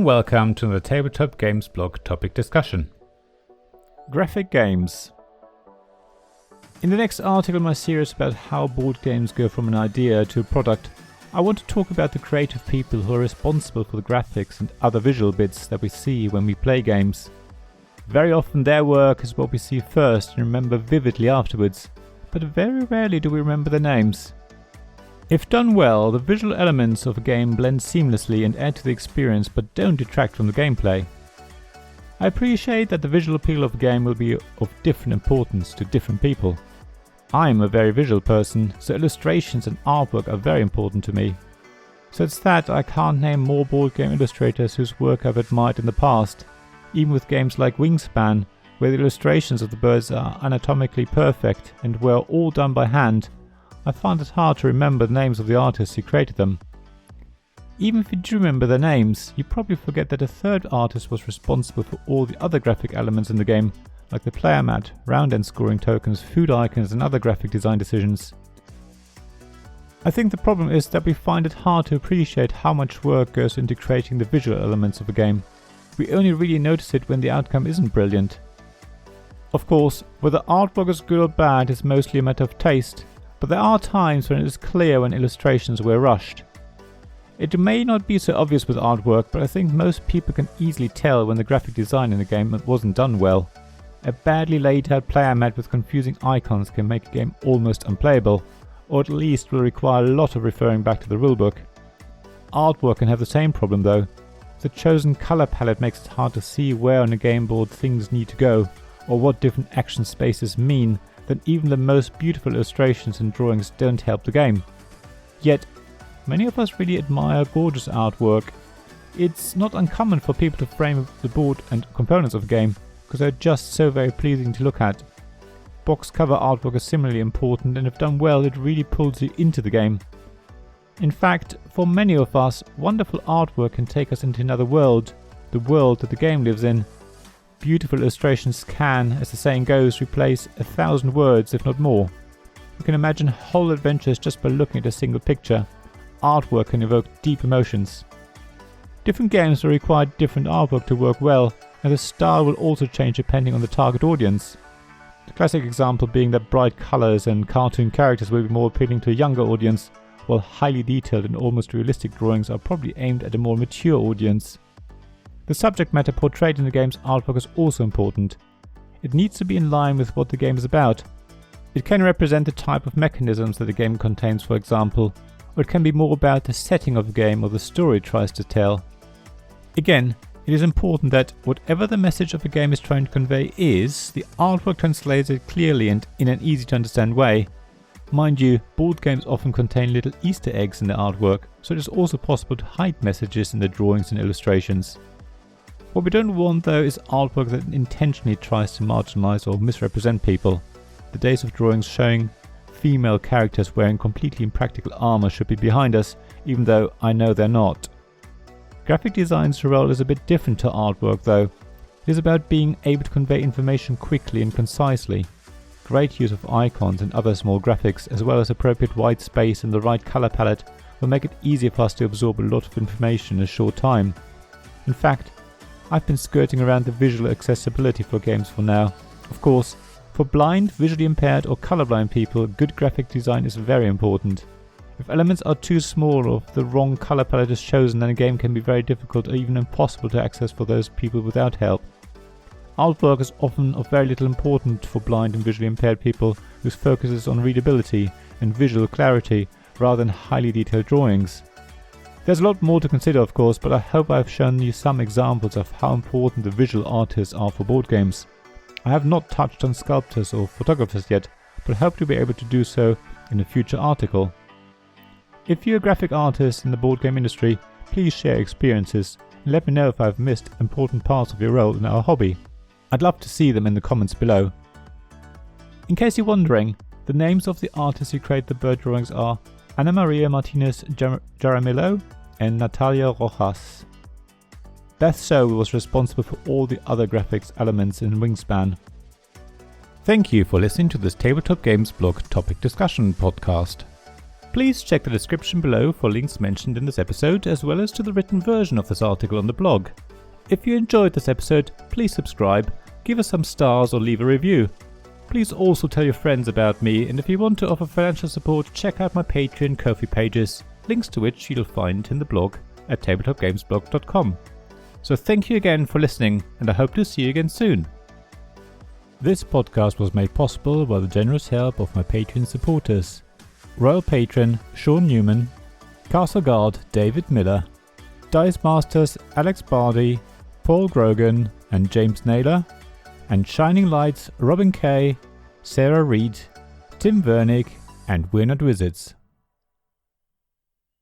welcome to the Tabletop Games blog topic discussion. Graphic games. In the next article in my series about how board games go from an idea to a product, I want to talk about the creative people who are responsible for the graphics and other visual bits that we see when we play games. Very often their work is what we see first and remember vividly afterwards, but very rarely do we remember their names. If done well, the visual elements of a game blend seamlessly and add to the experience but don't detract from the gameplay. I appreciate that the visual appeal of a game will be of different importance to different people. I'm a very visual person, so illustrations and artwork are very important to me. So it's that I can't name more board game illustrators whose work I've admired in the past, even with games like Wingspan, where the illustrations of the birds are anatomically perfect and were all done by hand. I find it hard to remember the names of the artists who created them. Even if you do remember their names, you probably forget that a third artist was responsible for all the other graphic elements in the game, like the player mat, round end scoring tokens, food icons and other graphic design decisions. I think the problem is that we find it hard to appreciate how much work goes into creating the visual elements of a game. We only really notice it when the outcome isn't brilliant. Of course, whether artwork is good or bad is mostly a matter of taste, but there are times when it is clear when illustrations were rushed. It may not be so obvious with artwork, but I think most people can easily tell when the graphic design in a game wasn't done well. A badly laid out player mat with confusing icons can make a game almost unplayable, or at least will require a lot of referring back to the rulebook. Artwork can have the same problem though. The chosen color palette makes it hard to see where on a game board things need to go, or what different action spaces mean, then even the most beautiful illustrations and drawings don't help the game. Yet, many of us really admire gorgeous artwork. It's not uncommon for people to frame the board and components of a game, because they're just so very pleasing to look at. Box cover artwork is similarly important, and if done well it really pulls you into the game. In fact, for many of us, wonderful artwork can take us into another world, the world that the game lives in. Beautiful illustrations can, as the saying goes, replace 1,000 words, if not more. You can imagine whole adventures just by looking at a single picture. Artwork can evoke deep emotions. Different games will require different artwork to work well, and the style will also change depending on the target audience. The classic example being that bright colors and cartoon characters will be more appealing to a younger audience, while highly detailed and almost realistic drawings are probably aimed at a more mature audience. The subject matter portrayed in the game's artwork is also important. It needs to be in line with what the game is about. It can represent the type of mechanisms that the game contains, for example, or it can be more about the setting of the game or the story it tries to tell. Again, it is important that whatever the message of a game is trying to convey is, the artwork translates it clearly and in an easy to understand way. Mind you, board games often contain little Easter eggs in the artwork, so it is also possible to hide messages in the drawings and illustrations. What we don't want though is artwork that intentionally tries to marginalize or misrepresent people. The days of drawings showing female characters wearing completely impractical armor should be behind us, even though I know they're not. Graphic design's role is a bit different to artwork though. It is about being able to convey information quickly and concisely. Great use of icons and other small graphics, as well as appropriate white space and the right color palette, will make it easier for us to absorb a lot of information in a short time. In fact, I've been skirting around the visual accessibility for games for now. Of course, for blind, visually impaired or colorblind people, good graphic design is very important. If elements are too small or if the wrong color palette is chosen, then a game can be very difficult or even impossible to access for those people without help. Artwork is often of very little importance for blind and visually impaired people, whose focus is on readability and visual clarity rather than highly detailed drawings. There's a lot more to consider of course, but I hope I've shown you some examples of how important the visual artists are for board games. I have not touched on sculptors or photographers yet, but hope to be able to do so in a future article. If you're a graphic artist in the board game industry, please share experiences and let me know if I've missed important parts of your role in our hobby. I'd love to see them in the comments below. In case you're wondering, the names of the artists who create the bird drawings are Ana Maria Martinez Jaramillo and Natalia Rojas. Beth So was responsible for all the other graphics elements in Wingspan. Thank you for listening to this Tabletop Games blog topic discussion podcast. Please check the description below for links mentioned in this episode, as well as to the written version of this article on the blog. If you enjoyed this episode, please subscribe, give us some stars or leave a review. Please also tell your friends about me, and if you want to offer financial support, check out my Patreon and Ko-fi pages, links to which you'll find in the blog at tabletopgamesblog.com. So thank you again for listening, and I hope to see you again soon. This podcast was made possible by the generous help of my Patreon supporters: Royal Patron Sean Newman, Castle Guard David Miller, Dice Masters Alex Bardi, Paul Grogan and James Naylor, and Shining Lights Robin Kay, Sarah Reed, Tim Vernick and We're Not Wizards.